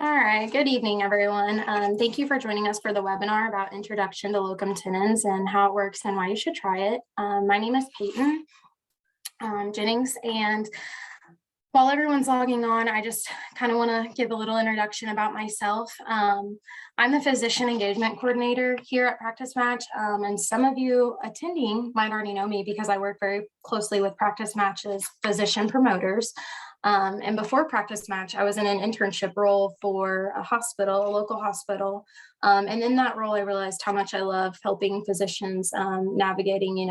All right, good evening, everyone. Thank you for joining us for the webinar about Introduction to Locum Tenens and how it works and why you should try it. My name is Peyton Jennings, and while everyone's logging on, I just kind of want to give a little introduction about myself. I'm the Physician Engagement Coordinator here at Practice Match, and some of you attending might already know me because I work very closely with Practice Match's physician promoters. And before Practice Match, I was in an internship role for a hospital, a local hospital. And in that role, I realized how much I love helping physicians navigating,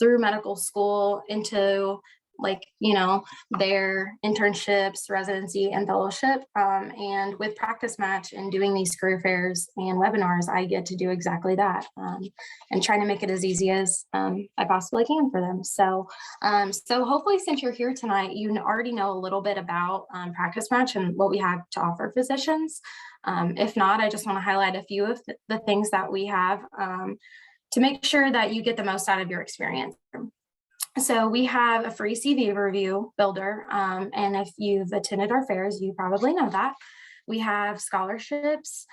through medical school into their internships, residency, and fellowship. And with Practice Match and doing these career fairs and webinars, I get to do exactly that and trying to make it as easy as I possibly can for them. So hopefully since you're here tonight, you already know a little bit about Practice Match and what we have to offer physicians. If not, I just want to highlight a few of the things that we have to make sure that you get the most out of your experience. So we have a free CV review builder, and if you've attended our fairs, you probably know that. We have scholarships,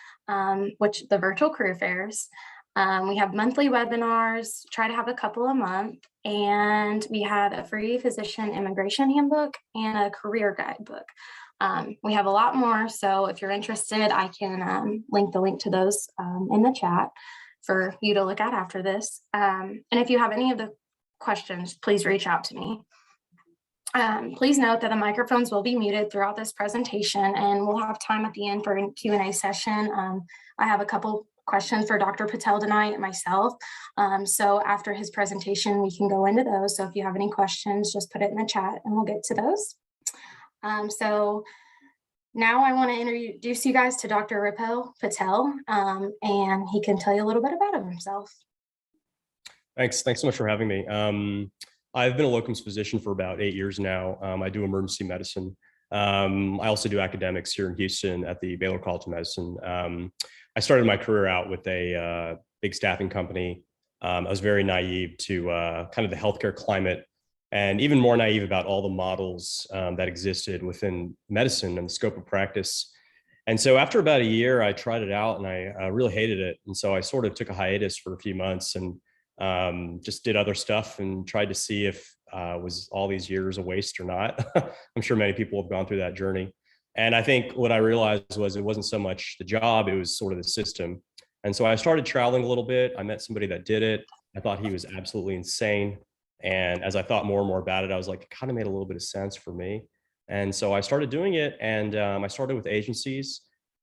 which the virtual career fairs. We have monthly webinars, try to have a couple a month, and we have a free physician immigration handbook and a career guidebook. We have a lot more, so if you're interested, I can link to those in the chat for you to look at after this. And if you have any of the questions, please reach out to me. Please note that the microphones will be muted throughout this presentation, and we'll have time at the end for a Q&A session. I have a couple questions for Dr. Patel tonight and myself. So after his presentation, we can go into those. So if you have any questions, just put it in the chat and we'll get to those. So now I want to introduce you guys to Dr. Ripal Patel, and he can tell you a little bit about himself. Thanks so much for having me. I've been a locums physician for about 8 years now. I do emergency medicine. I also do academics here in Houston at the Baylor College of Medicine. I started my career out with a big staffing company. I was very naive to kind of the healthcare climate, and even more naive about all the models that existed within medicine and the scope of practice. And so after about a year, I tried it out and I really hated it. And so I sort of took a hiatus for a few months and just did other stuff and tried to see if was all these years a waste or not. I'm sure many people have gone through that journey. And I think what I realized was it wasn't so much the job, it was sort of the system. And so I started traveling a little bit. I met somebody that did it. I thought he was absolutely insane. And as I thought more and more about it, I was like, it kind of made a little bit of sense for me. And so I started doing it, and I started with agencies,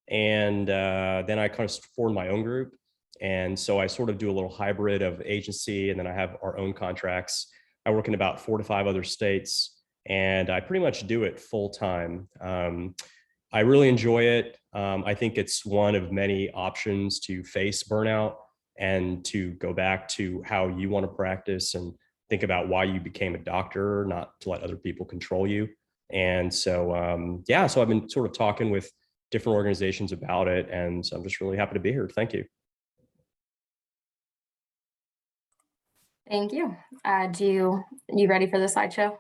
and then I kind of formed my own group. And so I sort of do a little hybrid of agency, and then I have our own contracts. I work in about 4 to 5 other states, and I pretty much do it full time. I really enjoy it. I think it's one of many options to face burnout and to go back to how you want to practice and think about why you became a doctor, not to let other people control you. And so, yeah, so I've been sort of talking with different organizations about it, and so I'm just really happy to be here. Thank you. Thank you. You ready for the slideshow?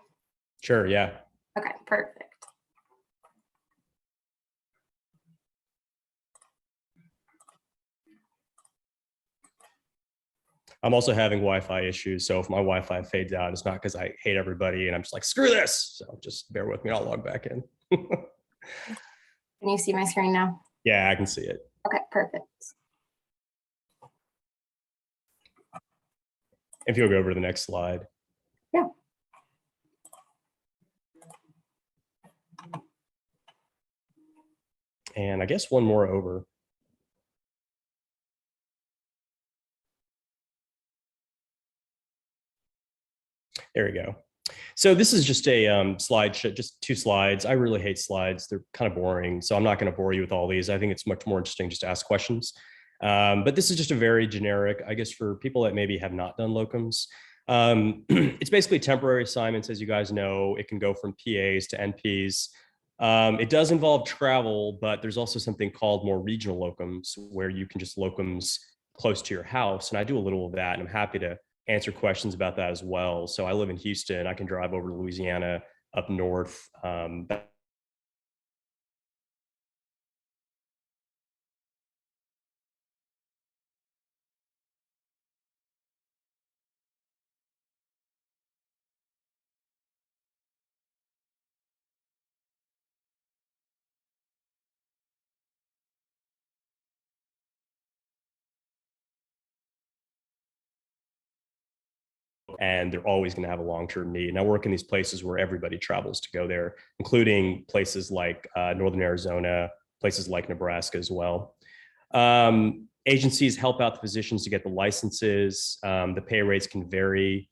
Sure, yeah. Okay, perfect. I'm also having Wi-Fi issues, so if my Wi-Fi fades out, it's not because I hate everybody and I'm just like, screw this. So just bear with me, I'll log back in. Can you see my screen now? Yeah, I can see it. Okay, perfect. If you'll go over to the next slide. Yeah. And I guess one more over. There we go. So this is just a slide show, just 2 slides. I really hate slides. They're kind of boring. So I'm not going to bore you with all these. I think it's much more interesting just to ask questions. But this is just a very generic, I guess, for people that maybe have not done locums. It's basically temporary assignments, as you guys know. It can go from PAs to NPs. It does involve travel, but there's also something called more regional locums, where you can just locums close to your house. And I do a little of that, and I'm happy to answer questions about that as well. So I live in Houston. I can drive over to Louisiana, up north, and they're always going to have a long-term need. And I work in these places where everybody travels to go there, including places like Northern Arizona, places like Nebraska as well. Agencies help out the physicians to get the licenses. The pay rates can vary,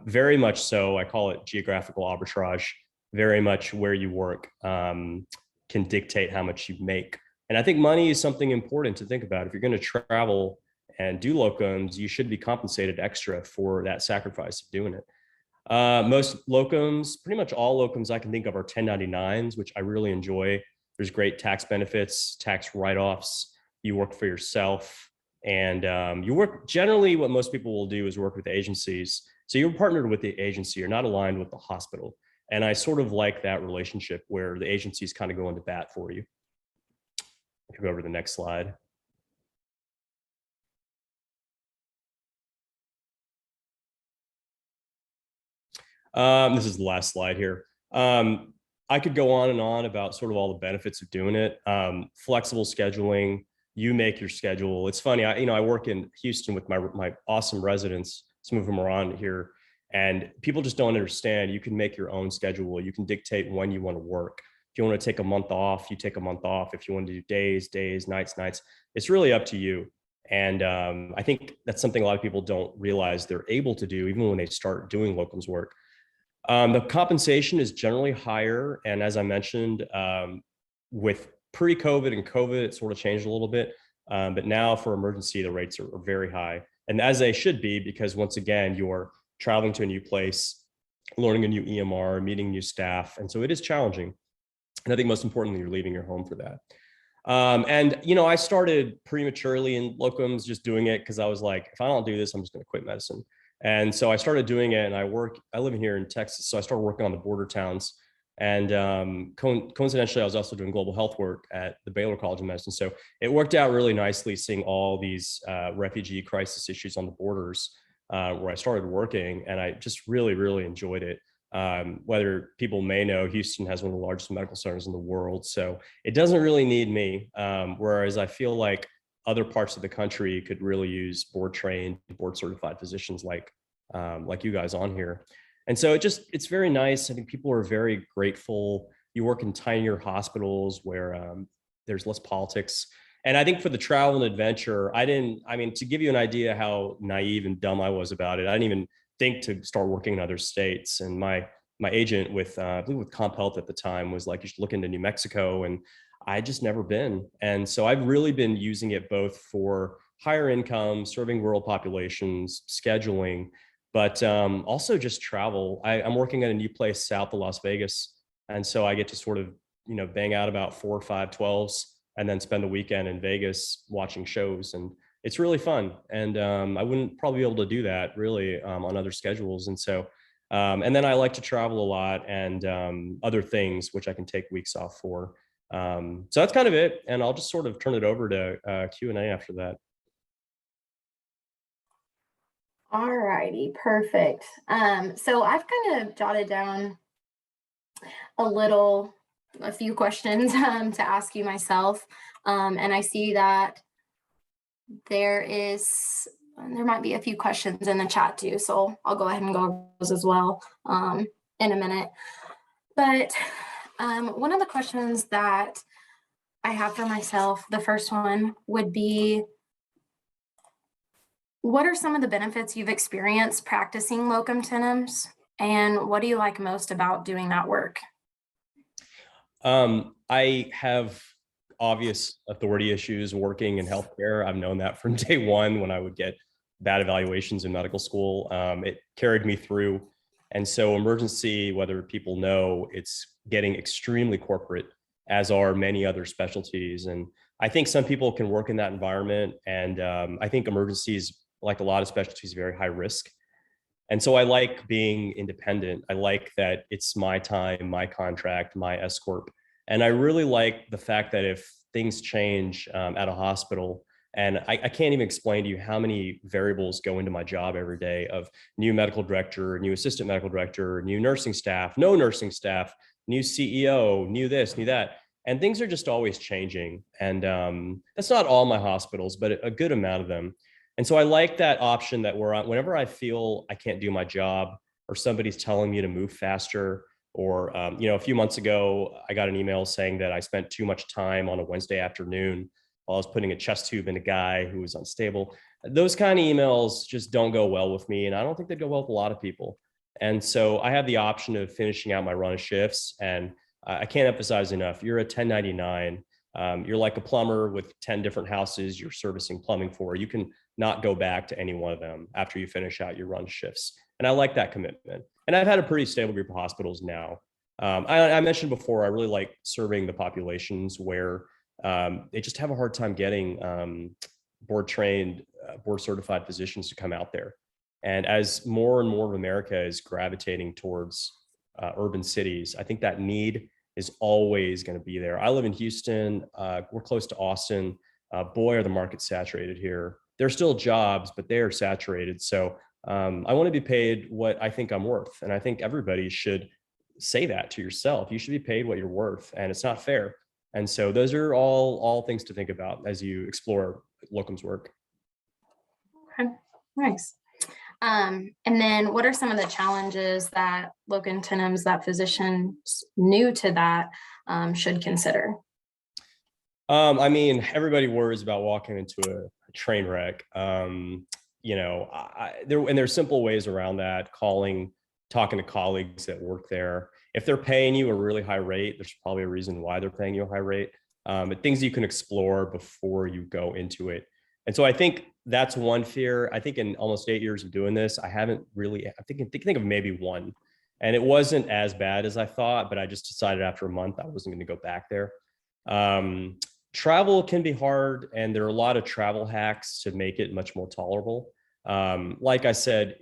very much so. I call it geographical arbitrage. Very much where you work can dictate how much you make. And I think money is something important to think about. If you're going to travel and do locums, you should be compensated extra for that sacrifice of doing it. Most locums, pretty much all locums I can think of, are 1099s, which I really enjoy. There's great tax benefits, tax write-offs. You work for yourself, and you work, generally what most people will do is work with agencies. So you're partnered with the agency, you're not aligned with the hospital. And I sort of like that relationship where the agencies kind of go into bat for you. I can go over to the next slide. This is the last slide here. I could go on and on about sort of all the benefits of doing it. Flexible scheduling, you make your schedule. It's funny, I work in Houston with my awesome residents. Some of them are on here, and people just don't understand. You can make your own schedule. You can dictate when you want to work. If you want to take a month off, you take a month off. If you want to do days, nights, it's really up to you. And I think that's something a lot of people don't realize they're able to do even when they start doing locums work. The compensation is generally higher. And as I mentioned, with pre-COVID and COVID, it sort of changed a little bit. But now for emergency, the rates are very high. And as they should be, because once again, you're traveling to a new place, learning a new EMR, meeting new staff. And so it is challenging. And I think most importantly, you're leaving your home for that. I started prematurely in locums, just doing it because I was like, if I don't do this, I'm just going to quit medicine. And so I started doing it, and I live here in Texas. So I started working on the border towns. And coincidentally, I was also doing global health work at the Baylor College of Medicine. So it worked out really nicely seeing all these refugee crisis issues on the borders where I started working, and I just really, really enjoyed it. Whether people may know, Houston has one of the largest medical centers in the world. So it doesn't really need me. Whereas I feel like other parts of the country could really use board trained, board certified physicians like you guys on here. And so it's very nice. I think people are very grateful. You work in tinier hospitals where there's less politics. And I think for the travel and adventure, to give you an idea how naive and dumb I was about it, I didn't even think to start working in other states. And my agent with, I believe with Comp Health at the time was like, you should look into New Mexico. And I just never been. And so I've really been using it both for higher income, serving rural populations, scheduling, but also just travel. I'm working at a new place south of Las Vegas. And so I get to sort of, bang out about 4 or 5 12s and then spend the weekend in Vegas watching shows. And it's really fun. And I wouldn't probably be able to do that really on other schedules. And so, and then I like to travel a lot and other things, which I can take weeks off for. So that's kind of it. And I'll just sort of turn it over to Q&A after that. All righty, perfect. So I've kind of jotted down a few questions to ask you myself. And I see that there might be a few questions in the chat too. So I'll go ahead and go over those as well in a minute. But one of the questions that I have for myself, the first one would be, what are some of the benefits you've experienced practicing locum tenens, and what do you like most about doing that work? I have obvious authority issues working in healthcare. I've known that from day one when I would get bad evaluations in medical school. It carried me through. And so emergency, whether people know, it's getting extremely corporate, as are many other specialties. And I think some people can work in that environment. And I think emergencies, like a lot of specialties, very high risk. And so I like being independent. I like that it's my time, my contract, my S corp. And I really like the fact that if things change at a hospital, and I can't even explain to you how many variables go into my job every day of new medical director, new assistant medical director, new nursing staff, no nursing staff, new CEO, new this, new that. And things are just always changing. And that's not all my hospitals, but a good amount of them. And so I like that option that whenever I feel I can't do my job or somebody's telling me to move faster, or, a few months ago, I got an email saying that I spent too much time on a Wednesday afternoon while I was putting a chest tube in a guy who was unstable. Those kind of emails just don't go well with me. And I don't think they go well with a lot of people. And so I have the option of finishing out my run of shifts. And I can't emphasize enough, you're a 1099. You're like a plumber with 10 different houses you're servicing plumbing for. You can not go back to any one of them after you finish out your run shifts. And I like that commitment. And I've had a pretty stable group of hospitals now. I mentioned before, I really like serving the populations where they just have a hard time getting board trained, board certified physicians to come out there. And as more and more of America is gravitating towards urban cities, I think that need is always going to be there. I live in Houston. We're close to Austin. Boy, are the markets saturated here. There are still jobs, but they are saturated. So I want to be paid what I think I'm worth. And I think everybody should say that to yourself. You should be paid what you're worth, and it's not fair. And so those are all things to think about as you explore locums work. Okay, nice. And then what are some of the challenges that locum tenens, that physicians new to that should consider? Everybody worries about walking into a train wreck. There's simple ways around that, talking to colleagues that work there. If they're paying you a really high rate, there's probably a reason why they're paying you a high rate. But things you can explore before you go into it. And so I think that's one fear. I think in almost 8 years of doing this, I haven't really, I think of maybe one. And it wasn't as bad as I thought, but I just decided after a month I wasn't going to go back there. Travel can be hard, and there are a lot of travel hacks to make it much more tolerable. Like I said,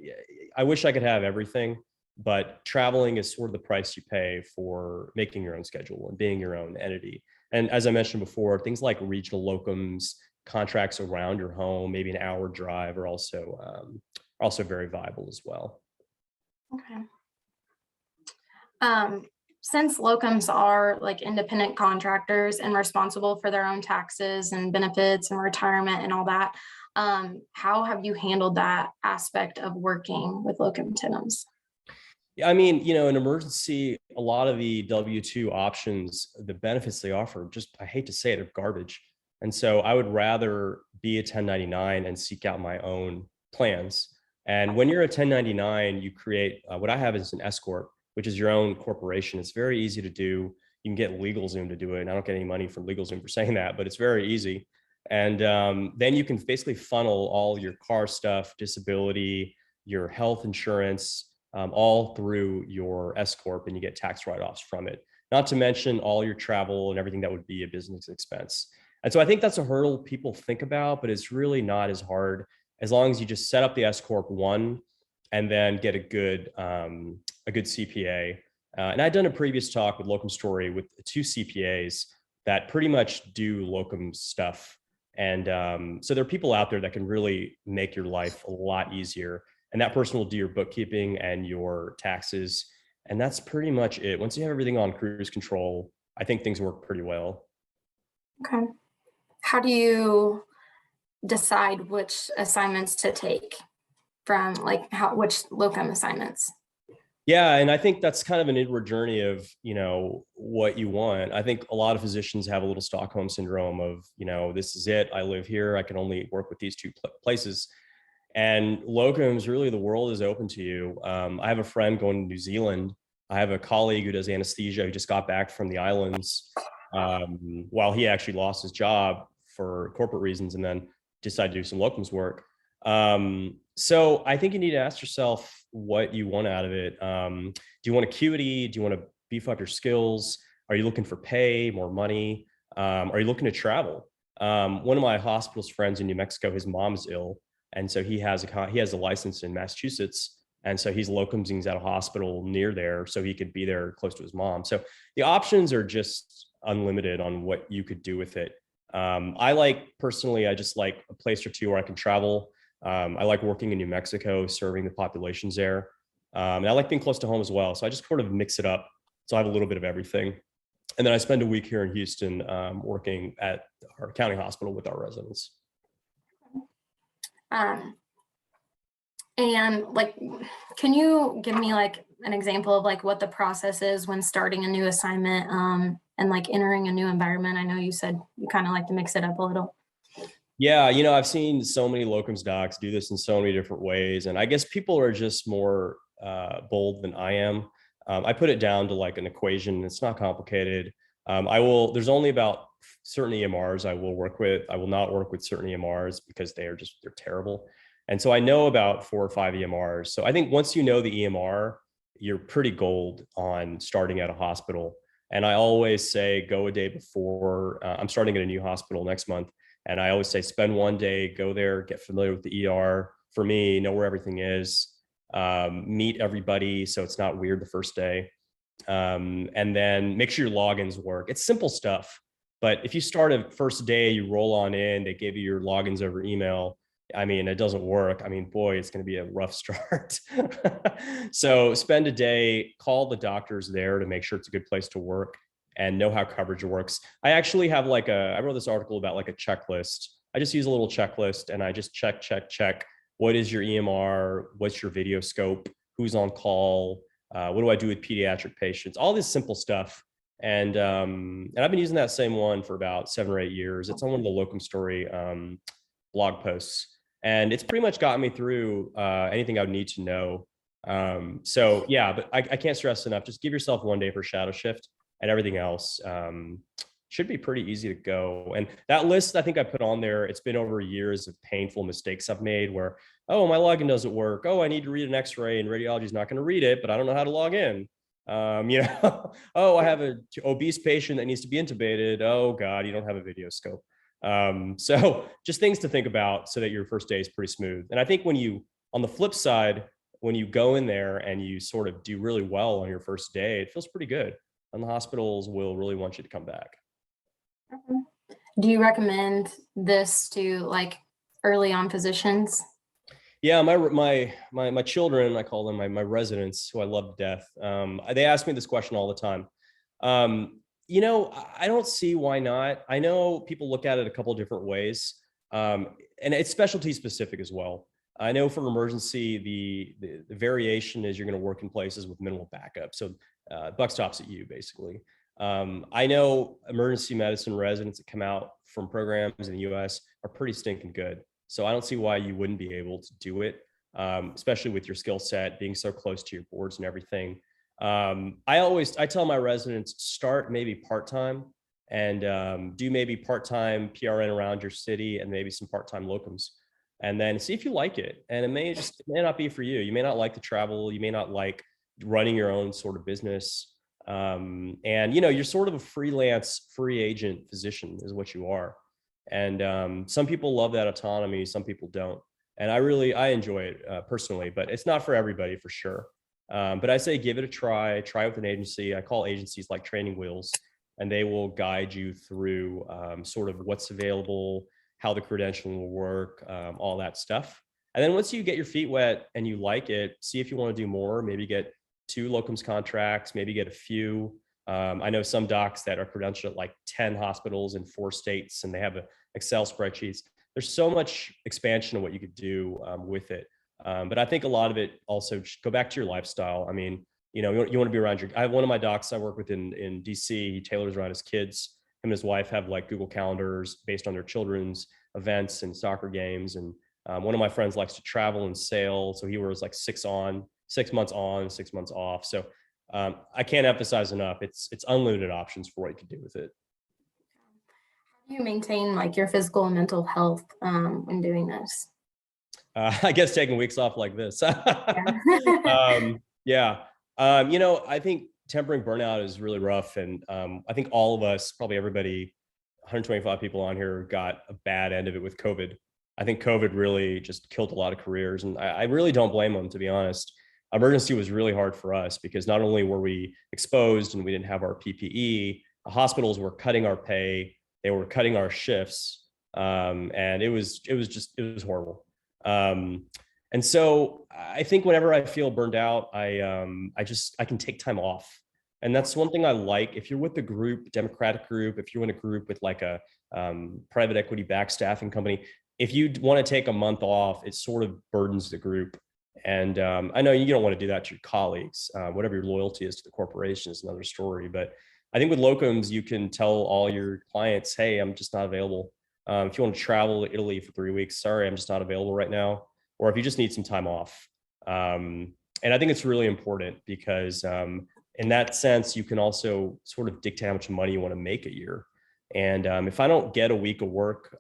I wish I could have everything, but traveling is sort of the price you pay for making your own schedule and being your own entity. And as I mentioned before, things like regional locums, contracts around your home, maybe an hour drive, are also very viable as well. Okay. Since locums are like independent contractors and responsible for their own taxes and benefits and retirement and all that, how have you handled that aspect of working with locum tenens? I mean, in emergency, a lot of the W-2 options, the benefits they offer, just, I hate to say it, are garbage. And so I would rather be a 1099 and seek out my own plans. And when you're a 1099, you create, what I have is an S Corp, which is your own corporation. It's very easy to do. You can get LegalZoom to do it. And I don't get any money from LegalZoom for saying that, but it's very easy. And then you can basically funnel all your car stuff, disability, your health insurance, all through your S Corp, and you get tax write-offs from it. Not to mention all your travel and everything that would be a business expense. And so I think that's a hurdle people think about, but it's really not as hard as long as you just set up the S Corp one and then get a good CPA. And I'd done a previous talk with Locum Story with 2 CPAs that pretty much do locum stuff. And so there are people out there that can really make your life a lot easier. And that person will do your bookkeeping and your taxes. And that's pretty much it. Once you have everything on cruise control, I think things work pretty well. Okay. How do you decide which assignments to take from, like, which locum assignments? Yeah, and I think that's kind of an inward journey of, what you want. I think a lot of physicians have a little Stockholm syndrome of, this is it. I live here. I can only work with these 2 places. And locums, really, the world is open to you. I have a friend going to New Zealand. I have a colleague who does anesthesia who just got back from the islands while he actually lost his job for corporate reasons and then decided to do some locums work. So I think you need to ask yourself what you want out of it. Do you want acuity? Do you want to beef up your skills? Are you looking for pay, more money? Are you looking to travel? One of my hospital's friends in New Mexico, his mom's ill. And so he has a license in Massachusetts. And so he's locumsing at a hospital near there so he could be there close to his mom. So the options are just unlimited on what you could do with it. Personally, I just like a place or 2 where I can travel. I like working in New Mexico, serving the populations there. And I like being close to home as well. So I just sort of mix it up. So I have a little bit of everything. And then I spend a week here in Houston working at our county hospital with our residents. And like, can you give me like an example of like what the process is when starting a new assignment and like entering a new environment? I know you said you kind of like to mix it up a little. Yeah, I've seen so many locums docs do this in so many different ways. And I guess people are just more bold than I am. I put it down to like an equation. It's not complicated. There's only about certain EMRs I will work with. I will not work with certain EMRs because they're terrible. And so I know about 4 or 5 EMRs. So I think once you know the EMR, you're pretty gold on starting at a hospital. And I always say, go a day before. I'm starting at a new hospital next month. And I always say, spend one day, go there, get familiar with the ER. For me, know where everything is, meet everybody so it's not weird the first day. And then make sure your logins work. It's simple stuff. But if you start a first day, you roll on in, they give you your logins over email. I mean, it doesn't work. I mean, boy, it's going to be a rough start. So spend a day, call the doctors there to make sure it's a good place to work and know how coverage works. I actually have I wrote this article about like a checklist. I just use a little checklist and I just check. What is your EMR? What's your video scope? Who's on call? What do I do with pediatric patients? All this simple stuff. And I've been using that same one for about 7 or 8 years. It's on one of the Locum Story blog posts. And it's pretty much gotten me through anything I would need to know. So yeah, but I can't stress enough. Just give yourself one day for shadow shift, and everything else should be pretty easy to go. And that list, I think I put on there, it's been over years of painful mistakes I've made where, oh, my login doesn't work. Oh, I need to read an x-ray and radiology is not going to read it, but I don't know how to log in. Oh, I have an obese patient that needs to be intubated. Oh God, you don't have a video scope. So just things to think about so that your first day is pretty smooth. And I think on the flip side, when you go in there and you sort of do really well on your first day, it feels pretty good. And the hospitals will really want you to come back. Do you recommend this to like early on physicians? Yeah, my children, I call them my residents, who I love to death. They ask me this question all the time. I don't see why not. I know people look at it a couple of different ways, and it's specialty specific as well. I know for emergency, the variation is you're going to work in places with minimal backup. So buck stops at you, basically. I know emergency medicine residents that come out from programs in the US are pretty stinking good. So I don't see why you wouldn't be able to do it, especially with your skill set being so close to your boards and everything. I tell my residents, start maybe part-time and do maybe part-time PRN around your city and maybe some part-time locums. And then see if you like it. And it may not be for you. You may not like the travel. You may not like running your own sort of business. And you're sort of a freelance free agent physician is what you are. And some people love that autonomy, some people don't. And I enjoy it personally, but it's not for everybody for sure. But I say give it a try with an agency. I call agencies like training wheels, and they will guide you through sort of what's available, how the credentialing will work, all that stuff. And then once you get your feet wet and you like it, see if you want to do more, maybe get 2 locums contracts, maybe get a few. I know some docs that are credentialed at like 10 hospitals in 4 states and they have Excel spreadsheets. There's so much expansion of what you could do with it. But I think a lot of it also go back to your lifestyle. I mean, you want to be around I have one of my docs I work with in DC. He tailors around his kids. Him and his wife have like Google calendars based on their children's events and soccer games. And one of my friends likes to travel and sail. So he wears like 6 months on, 6 months off. So I can't emphasize enough. It's unlimited options for what you can do with it. How do you maintain like your physical and mental health when doing this? I guess taking weeks off like this. Yeah. I think tempering burnout is really rough. And I think all of us, probably everybody, 125 people on here got a bad end of it with COVID. I think COVID really just killed a lot of careers. And I really don't blame them, to be honest. Emergency was really hard for us because not only were we exposed and we didn't have our PPE, hospitals were cutting our pay, they were cutting our shifts, and it was horrible. And so I think whenever I feel burned out, I can take time off. And that's one thing I like. If you're with a group, Democratic group, if you're in a group with like a private equity backed staffing company, if you want to take a month off, it sort of burdens the group. And I know you don't want to do that to your colleagues. Whatever your loyalty is to the corporation is another story. But I think with locums, you can tell all your clients, hey, I'm just not available. If you want to travel to Italy for 3 weeks, sorry, I'm just not available right now. Or if you just need some time off. And I think it's really important because in that sense, you can also sort of dictate how much money you want to make a year. And if I don't get a week of work,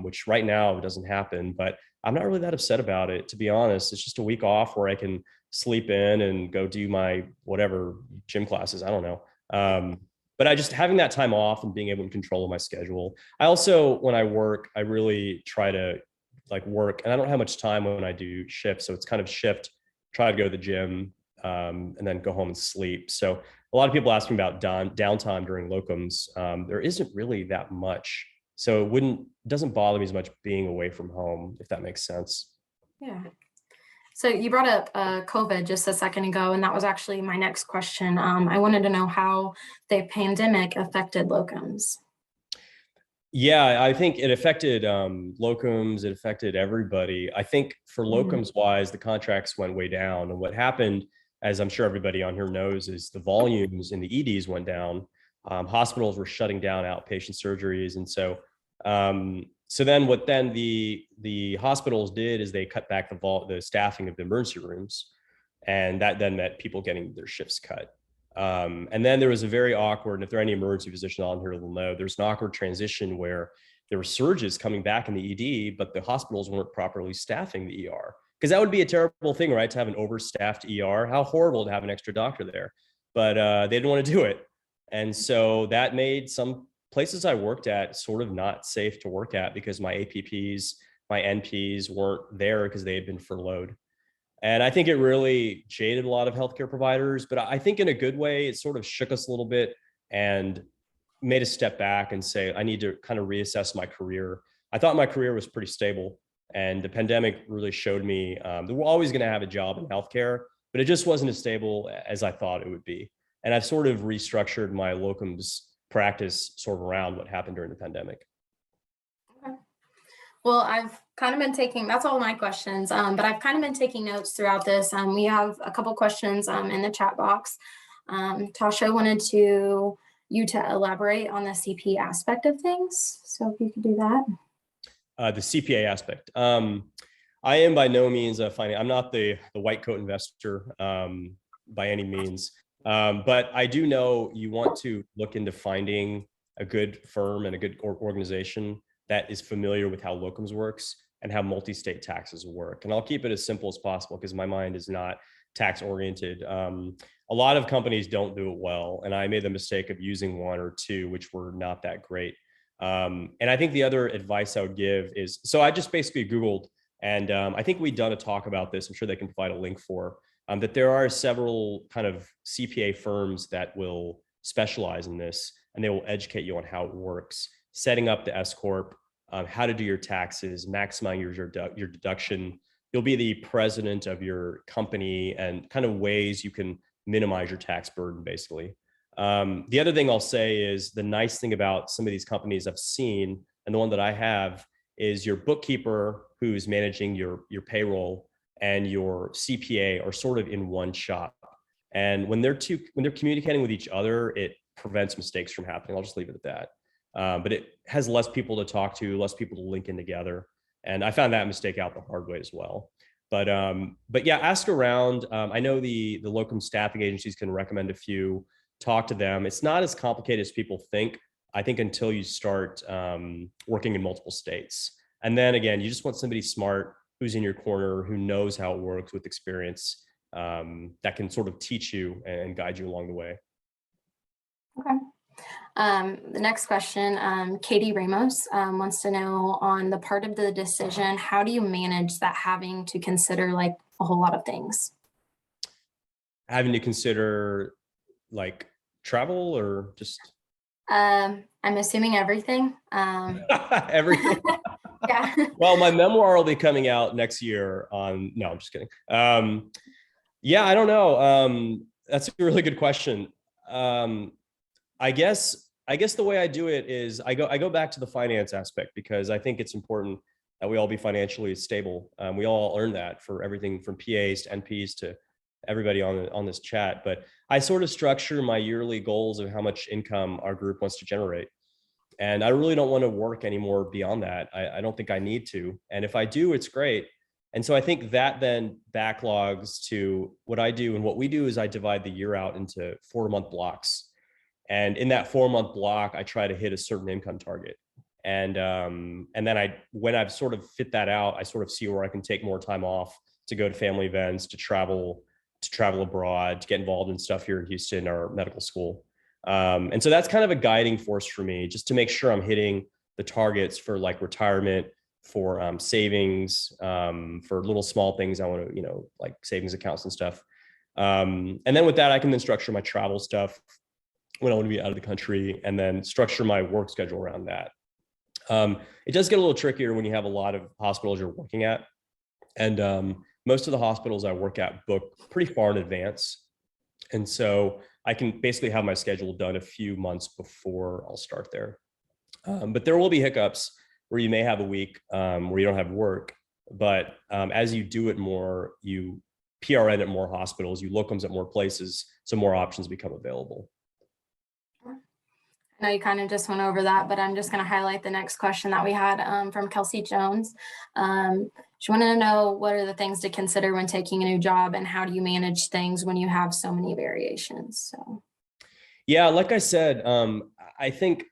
which right now doesn't happen, but I'm not really that upset about it, to be honest. It's just a week off where I can sleep in and go do my whatever gym classes. I don't know. But I just having that time off and being able to control my schedule. I also, when I work, I really try to like work, and I don't have much time when I do shifts. So it's kind of shift, try to go to the gym, and then go home and sleep. So a lot of people ask me about downtime during locums. There isn't really that much. So it doesn't bother me as much being away from home, if that makes sense. Yeah. So you brought up COVID just a second ago, and that was actually my next question. I wanted to know how the pandemic affected locums. Yeah, I think it affected locums. It affected everybody. I think for locums wise, the contracts went way down. And what happened, as I'm sure everybody on here knows, is the volumes in the EDs went down. Hospitals were shutting down outpatient surgeries. And so then what then the hospitals did is they cut back the staffing of the emergency rooms. And that then meant people getting their shifts cut. And then there was a very awkward, and if there are any emergency physicians on here, they'll know there's an awkward transition where there were surges coming back in the ED, but the hospitals weren't properly staffing the ER. Because that would be a terrible thing, right? To have an overstaffed ER. How horrible to have an extra doctor there. But they didn't want to do it. And so that made some places I worked at sort of not safe to work at because my APPs, my NPs weren't there because they had been furloughed. And I think it really jaded a lot of healthcare providers, but I think in a good way, it sort of shook us a little bit and made us step back and say, I need to kind of reassess my career. I thought my career was pretty stable, and the pandemic really showed me that we're always going to have a job in healthcare, but it just wasn't as stable as I thought it would be. And I've sort of restructured my locums practice sort of around what happened during the pandemic. Okay. Well, I've kind of been taking, that's all my questions, but I've kind of been taking notes throughout this. We have a couple questions in the chat box. Tasha wanted you to elaborate on the CP aspect of things. So if you could do that. The CPA aspect. I am by no means I'm not the white coat investor by any means. But I do know you want to look into finding a good firm and a good organization that is familiar with how locums works and how multi-state taxes work. And I'll keep it as simple as possible because my mind is not tax oriented. A lot of companies don't do it well. And I made the mistake of using one or two, which were not that great. And I think the other advice I would give is, so I just basically Googled, and I think we've done a talk about this. I'm sure they can provide a link for that. There are several kind of CPA firms that will specialize in this, and they will educate you on how it works, setting up the S Corp, how to do your taxes, maximizing your deduction. You'll be the president of your company and kind of ways you can minimize your tax burden, basically. The other thing I'll say is the nice thing about some of these companies I've seen, and the one that I have, is your bookkeeper who's managing your payroll and your CPA are sort of in one shop. And when they're communicating with each other, it prevents mistakes from happening. I'll just leave it at that. But it has less people to talk to, less people to link in together. And I found that mistake out the hard way as well. But yeah, ask around. I know the locum staffing agencies can recommend a few. Talk to them. It's not as complicated as people think, I think, until you start working in multiple states. And then again, you just want somebody smart who's in your corner, who knows how it works with experience, that can sort of teach you and guide you along the way. Okay. The next question, Katie Ramos wants to know, on the part of the decision, how do you manage that having to consider like a whole lot of things? Having to consider like travel or just? I'm assuming everything. Everything. Yeah. Well, my memoir will be coming out next year on, no, I'm just kidding. Yeah, I don't know. That's a really good question. I guess the way I do it is I go back to the finance aspect, because I think it's important. that we all be financially stable. We all earn that for everything from PAs to NPs to everybody on this chat. But I sort of structure my yearly goals of how much income our group wants to generate. And I really don't want to work anymore beyond that. I don't think I need to. And if I do, it's great. And so I think that then backlogs to what I do. And what we do is I divide the year out into 4-month blocks. And in that 4-month block, I try to hit a certain income target. And then when I've sort of fit that out, I sort of see where I can take more time off to go to family events, to travel abroad, to get involved in stuff here in Houston or medical school. And so that's kind of a guiding force for me, just to make sure I'm hitting the targets for like retirement, for savings, for little small things I want to, like savings accounts and stuff. And then with that, I can then structure my travel stuff when I want to be out of the country, and then structure my work schedule around that. It does get a little trickier when you have a lot of hospitals you're working at. And most of the hospitals I work at book pretty far in advance. And so I can basically have my schedule done a few months before I'll start there. But there will be hiccups where you may have a week where you don't have work. But as you do it more, you PRN at more hospitals, you locums at more places, so more options become available. I know you kind of just went over that, but I'm just going to highlight the next question that we had from Kelsey Jones. She wanted to know, what are the things to consider when taking a new job, and how do you manage things when you have so many variations? So, yeah, like I said, I think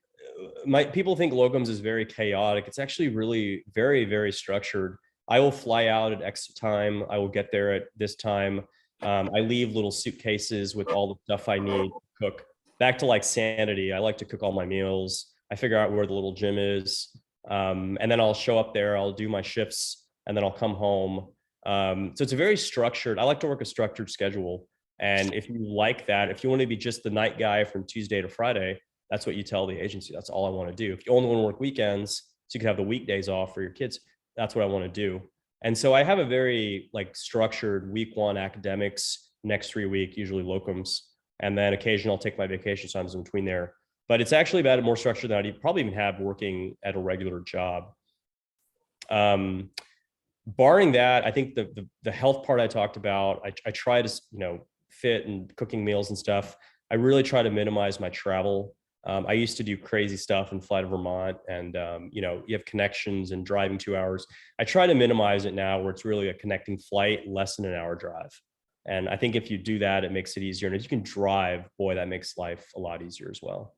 people think locums is very chaotic. It's actually really very, very structured. I will fly out at X time. I will get there at this time. I leave little suitcases with all the stuff I need to cook. Back to like sanity, I like to cook all my meals. I figure out where the little gym is. And then I'll show up there, I'll do my shifts, and then I'll come home. So it's a very structured, I like to work a structured schedule. And if you like that, if you want to be just the night guy from Tuesday to Friday, that's what you tell the agency. That's all I want to do. If you only want to work weekends, so you can have the weekdays off for your kids, that's what I want to do. And so I have a very like structured week 1 academics, next 3 week, usually locums. And then occasionally I'll take my vacation times in between there. But it's actually about more structure than I'd probably even have working at a regular job. Barring that, I think the health part I talked about, I try to, fit and cooking meals and stuff. I really try to minimize my travel. I used to do crazy stuff and fly to Vermont, and you have connections and driving 2 hours. I try to minimize it now where it's really a connecting flight, less than an hour drive. And I think if you do that, it makes it easier. And if you can drive, boy, that makes life a lot easier as well.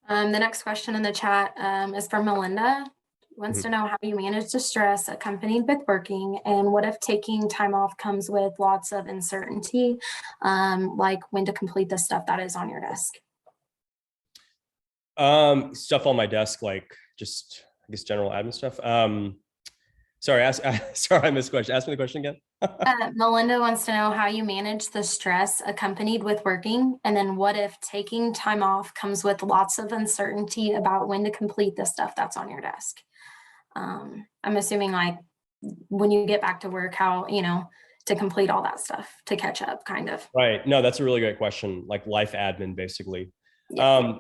the next question in the chat is from Melinda. Wants to know how you manage the stress accompanied with working, and what if taking time off comes with lots of uncertainty, like when to complete the stuff that is on your desk? Stuff on my desk, like just, I guess, general admin stuff. Sorry, sorry, I missed the question. Ask me the question again. Melinda wants to know how you manage the stress accompanied with working, and then what if taking time off comes with lots of uncertainty about when to complete the stuff that's on your desk? I'm assuming like when you get back to work, how, to complete all that stuff, to catch up, kind of. Right. No, that's a really great question. Like life admin, basically. Yeah.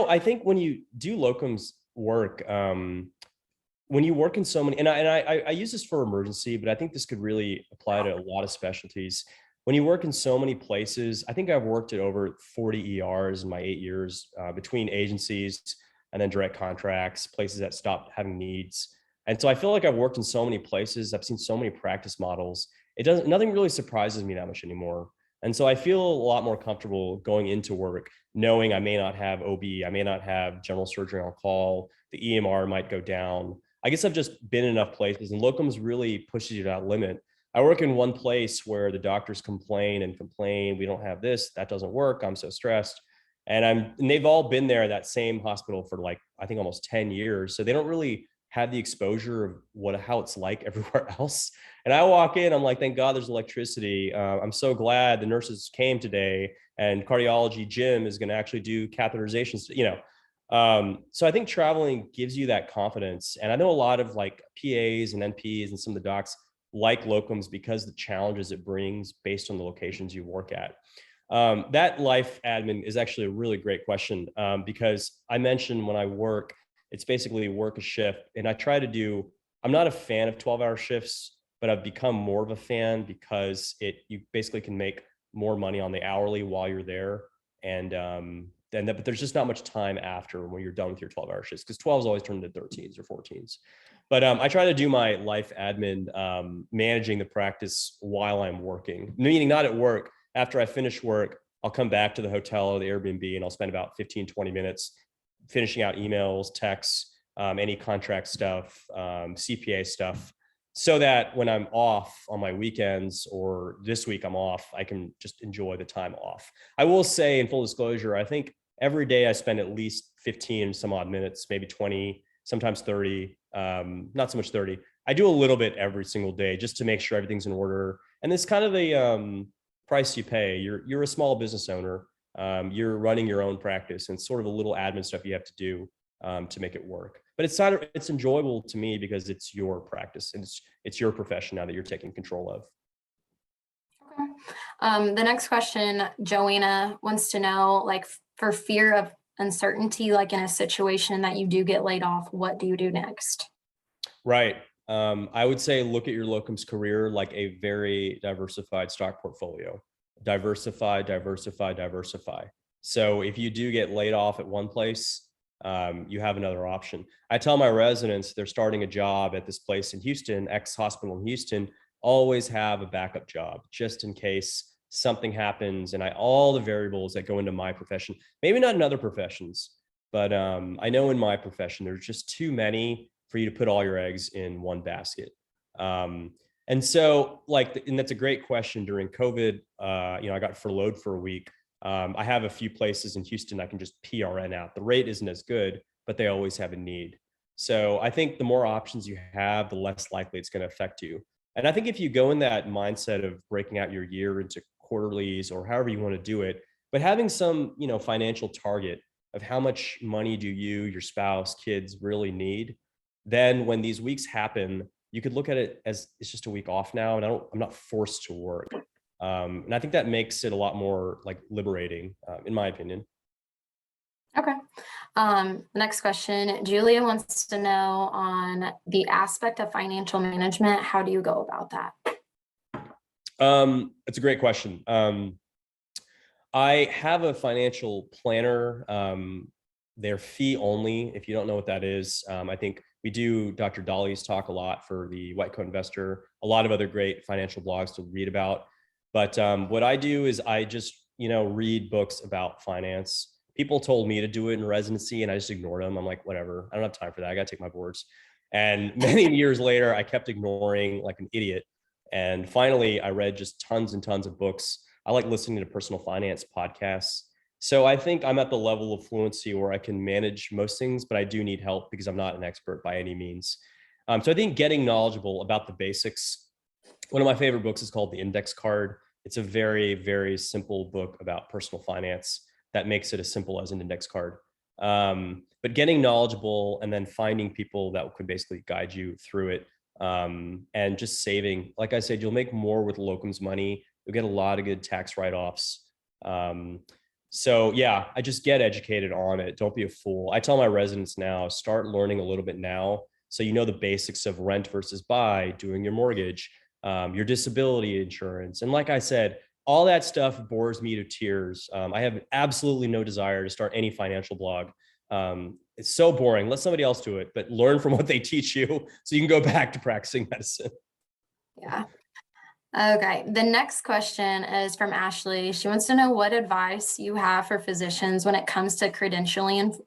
I think when you do locums work, when you work in so many, and I use this for emergency, but I think this could really apply to a lot of specialties. When you work in so many places, I think I've worked at over 40 ERs in my 8 years, between agencies and then direct contracts, places that stopped having needs. And so I feel like I've worked in so many places. I've seen so many practice models. Nothing really surprises me that much anymore. And so I feel a lot more comfortable going into work, knowing I may not have OB, I may not have general surgery on call, the EMR might go down. I guess I've just been in enough places, and locums really pushes you to that limit. I work in one place where the doctors complain, we don't have this, that doesn't work, I'm so stressed. And they've all been there at that same hospital for like, I think almost 10 years. So they don't really have the exposure of how it's like everywhere else. And I walk in, I'm like, thank God there's electricity. I'm so glad the nurses came today, and cardiology Jim is going to actually do catheterizations, so I think traveling gives you that confidence. And I know a lot of like PAs and NPs and some of the docs like locums because the challenges it brings based on the locations you work at. That life admin is actually a really great question, because I mentioned when I work, It's basically work a shift. And I try to do, I'm not a fan of 12-hour shifts, but I've become more of a fan because you basically can make more money on the hourly while you're there. And but there's just not much time after when you're done with your 12-hour shifts, because 12s always turn into 13s or 14s. But I try to do my life admin, managing the practice while I'm working, meaning not at work. After I finish work, I'll come back to the hotel or the Airbnb and I'll spend about 15, 20 minutes finishing out emails, texts, any contract stuff, CPA stuff, so that when I'm off on my weekends, or this week I'm off, I can just enjoy the time off. I will say, in full disclosure, I think every day I spend at least 15 some odd minutes, maybe 20, sometimes 30, not so much 30. I do a little bit every single day just to make sure everything's in order. And it's kind of a price you pay. You're a small business owner. You're running your own practice, and sort of a little admin stuff you have to do to make it work. But it's enjoyable to me because it's your practice and it's your profession now that you're taking control of. Okay. The next question, Joanna wants to know, like, for fear of uncertainty, like in a situation that you do get laid off, what do you do next? Right. I would say look at your locums career like a very diversified stock portfolio. Diversify, diversify, diversify. So if you do get laid off at one place, you have another option. I tell my residents, they're starting a job at this place in Houston, X hospital in Houston, always have a backup job just in case something happens. And all the variables that go into my profession, maybe not in other professions, but I know in my profession, there's just too many for you to put all your eggs in one basket. And so and that's a great question. During COVID, I got furloughed for a week. I have a few places in Houston I can just PRN out. The rate isn't as good, but they always have a need. So I think the more options you have, the less likely it's going to affect you. And I think if you go in that mindset of breaking out your year into quarterlies or however you want to do it, but having some, financial target of how much money do you, your spouse, kids really need, then when these weeks happen, you could look at it as it's just a week off now, and I'm not forced to work. And I think that makes it a lot more liberating, in my opinion. Okay. Next question, Julia wants to know on the aspect of financial management. How do you go about that? It's a great question. I have a financial planner. They're fee only. If you don't know what that is, I think we do Dr. Dolly's talk a lot for the White Coat Investor, a lot of other great financial blogs to read about. But what I do is I just, read books about finance. People told me to do it in residency and I just ignored them. I'm like, whatever, I don't have time for that. I got to take my boards. And many years later, I kept ignoring like an idiot. And finally, I read just tons and tons of books. I like listening to personal finance podcasts. So I think I'm at the level of fluency where I can manage most things, but I do need help because I'm not an expert by any means. So I think getting knowledgeable about the basics. One of my favorite books is called The Index Card. It's a very, very simple book about personal finance that makes it as simple as an index card. But getting knowledgeable and then finding people that could basically guide you through it, and just saving. Like I said, you'll make more with locums money. You'll get a lot of good tax write-offs. So yeah, I just get educated on it. Don't be a fool. I tell my residents now, start learning a little bit now. So you know the basics of rent versus buy, doing your mortgage, your disability insurance. And like I said, all that stuff bores me to tears. I have absolutely no desire to start any financial blog. It's so boring. Let somebody else do it, but learn from what they teach you so you can go back to practicing medicine. Yeah. Okay. The next question is from Ashley. She wants to know what advice you have for physicians when it comes to credentialing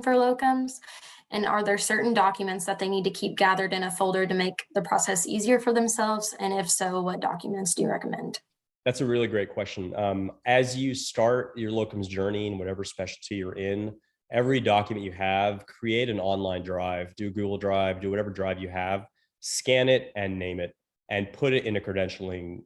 for locums. And are there certain documents that they need to keep gathered in a folder to make the process easier for themselves? And if so, what documents do you recommend? That's a really great question. As you start your locums journey in whatever specialty you're in, every document you have, create an online drive, do Google Drive, do whatever drive you have, scan it and name it, and put it in a credentialing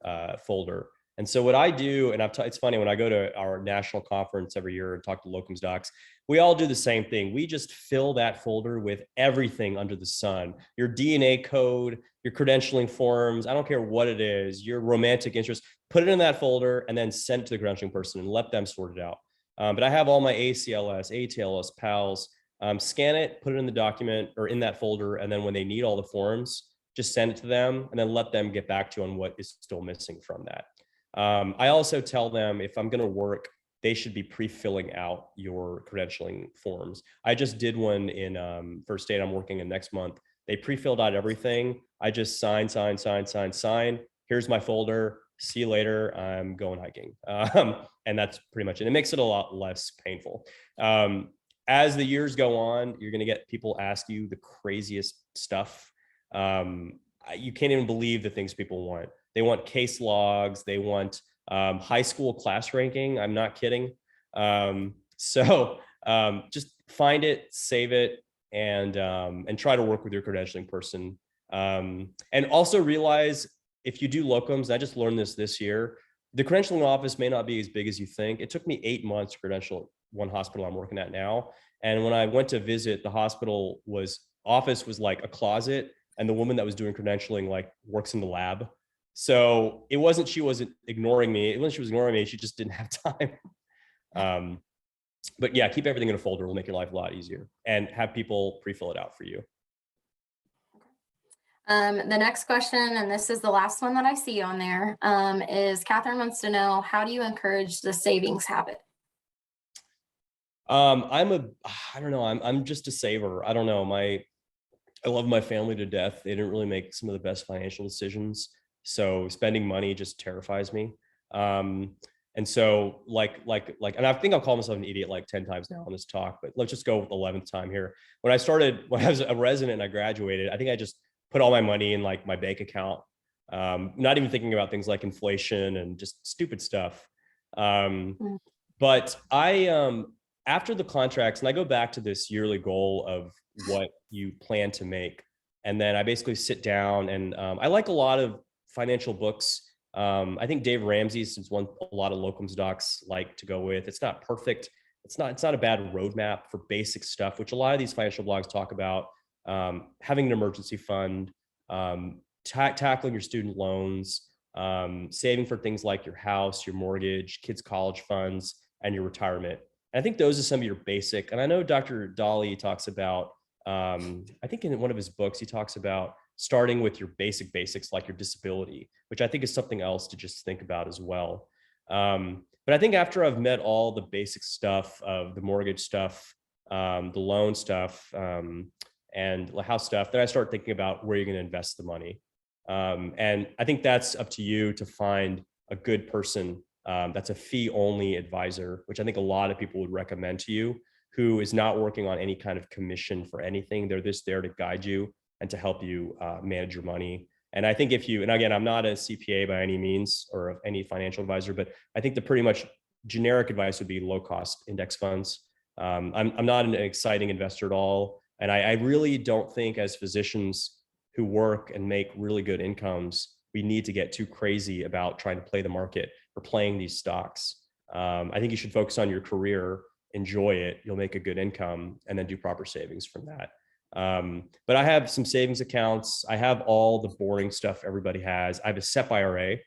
folder. And so what I do, and it's funny, when I go to our national conference every year and talk to locums docs, we all do the same thing. We just fill that folder with everything under the sun. Your DNA code, your credentialing forms, I don't care what it is, your romantic interest, put it in that folder and then send it to the credentialing person and let them sort it out. But I have all my ACLS, ATLS, PALS, scan it, put it in the document or in that folder. And then when they need all the forms, just send it to them and then let them get back to you on what is still missing from that. I also tell them if I'm going to work, they should be pre-filling out your credentialing forms. I just did one in for a state I'm working in next month. They pre-filled out everything. I just sign. Here's my folder. See you later. I'm going hiking. And that's pretty much it. It makes it a lot less painful. As the years go on, you're going to get people ask you the craziest stuff. You can't even believe the things people want. They want case logs. They want high school class ranking. I'm not kidding. Just find it, save it, and try to work with your credentialing person. And also realize if you do locums, I just learned this year, the credentialing office may not be as big as you think. It took me 8 months to credential one hospital I'm working at now. And when I went to visit, the office was like a closet, and the woman that was doing credentialing like works in the lab. So she wasn't ignoring me. When she was ignoring me, she just didn't have time. But yeah, keep everything in a folder. Will make your life a lot easier, and have people pre-fill it out for you. The next question, and this is the last one that I see on there, is Catherine wants to know, how do you encourage the savings habit? I don't know. I'm just a saver. I don't know. I love my family to death. They didn't really make some of the best financial decisions. So spending money just terrifies me. And so and I think I'll call myself an idiot like 10 times now on this talk, but let's just go with the 11th time here. When I was a resident and I graduated, I think I just put all my money in like my bank account, not even thinking about things like inflation and just stupid stuff. But after the contracts, and I go back to this yearly goal of what you plan to make. And then I basically sit down and I like a lot of financial books. I think Dave Ramsey's is one a lot of locums docs like to go with. It's not perfect. It's not a bad roadmap for basic stuff, which a lot of these financial blogs talk about. Having an emergency fund, tackling your student loans, saving for things like your house, your mortgage, kids' college funds, and your retirement. And I think those are some of your basic. And I know Dr. Dolly talks about, I think in one of his books, he talks about starting with your basics, like your disability, which I think is something else to just think about as well. But I think after I've met all the basic stuff of the mortgage stuff, the loan stuff, and the house stuff, then I start thinking about where you're going to invest the money. And I think that's up to you to find a good person that's a fee-only advisor, which I think a lot of people would recommend to you, who is not working on any kind of commission for anything. They're just there to guide you and to help you manage your money. And I think and again, I'm not a CPA by any means or any financial advisor, but I think the pretty much generic advice would be low-cost index funds. I'm not an exciting investor at all. And I really don't think as physicians who work and make really good incomes, we need to get too crazy about trying to play the market or playing these stocks. I think you should focus on your career, enjoy it, you'll make a good income, and then do proper savings from that. But I have some savings accounts. I have all the boring stuff everybody has. I have a SEP IRA,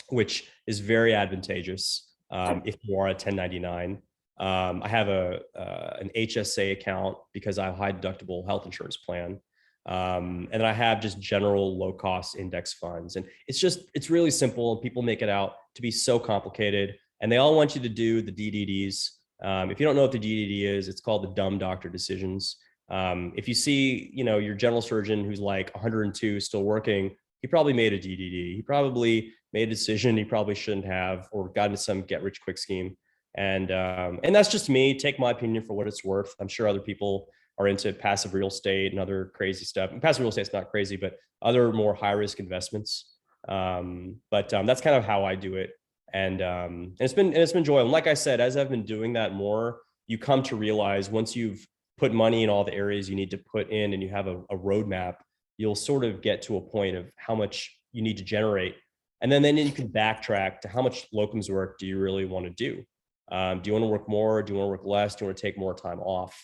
which is very advantageous if you are a 1099. I have an HSA account because I have a high deductible health insurance plan. And I have just general low cost index funds. And it's really simple. And people make it out to be so complicated. And they all want you to do the DDDs. If you don't know what the DDD is, it's called the dumb doctor decisions. If you see, your general surgeon who's like 102 still working, he probably made a DDD. He probably made a decision he probably shouldn't have, or got into some get rich quick scheme. And that's just me. Take my opinion for what it's worth. I'm sure other people are into passive real estate and other crazy stuff. And passive real estate's not crazy, but other more high risk investments. But that's kind of how I do it. And it's been enjoyable. And like I said, as I've been doing that more, you come to realize once you've put money in all the areas you need to put in and you have a roadmap, you'll sort of get to a point of how much you need to generate. And then you can backtrack to how much locums work do you really want to do? Do you want to work more? Do you want to work less? Do you want to take more time off?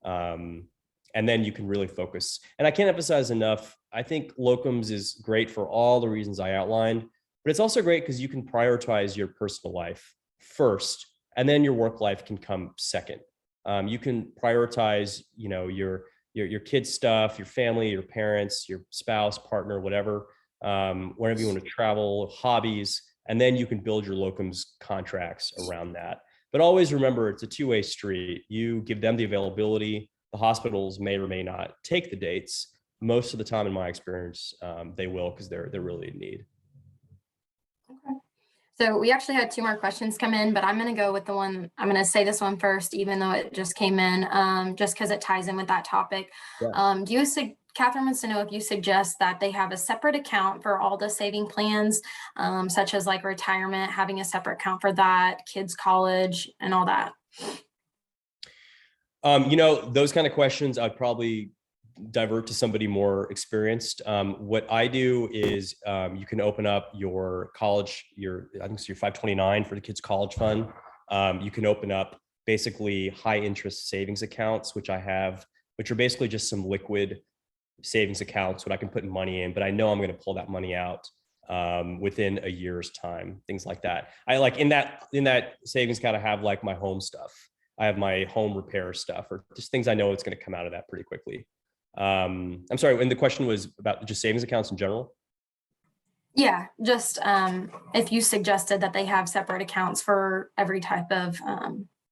And then you can really focus. And I can't emphasize enough, I think locums is great for all the reasons I outlined, but it's also great because you can prioritize your personal life first, and then your work life can come second. You can prioritize, your kids' stuff, your family, your parents, your spouse, partner, whatever, wherever you want to travel, hobbies, and then you can build your locums contracts around that. But always remember, it's a two-way street. You give them the availability. The hospitals may or may not take the dates. Most of the time, in my experience, they will, because they're really in need. Okay. So we actually had 2 more questions come in, but I'm going to go with the one, I'm going to say this one first, even though it just came in, just because it ties in with that topic. Yeah. Catherine wants to know if you suggest that they have a separate account for all the saving plans, such as like retirement, having a separate account for that, kids' college, and all that. Those kind of questions, I'd probably divert to somebody more experienced. What I do is you can open up your college, I think it's your 529 for the kids' college fund. You can open up basically high interest savings accounts, which I have, which are basically just some liquid savings accounts what I can put money in, but I know I'm going to pull that money out within a year's time, things like that. I like in that savings account, I have like my home stuff. I have my home repair stuff, or just things I know it's going to come out of that pretty quickly. I'm sorry, and the question was about just savings accounts in general? Yeah, just if you suggested that they have separate accounts for every type of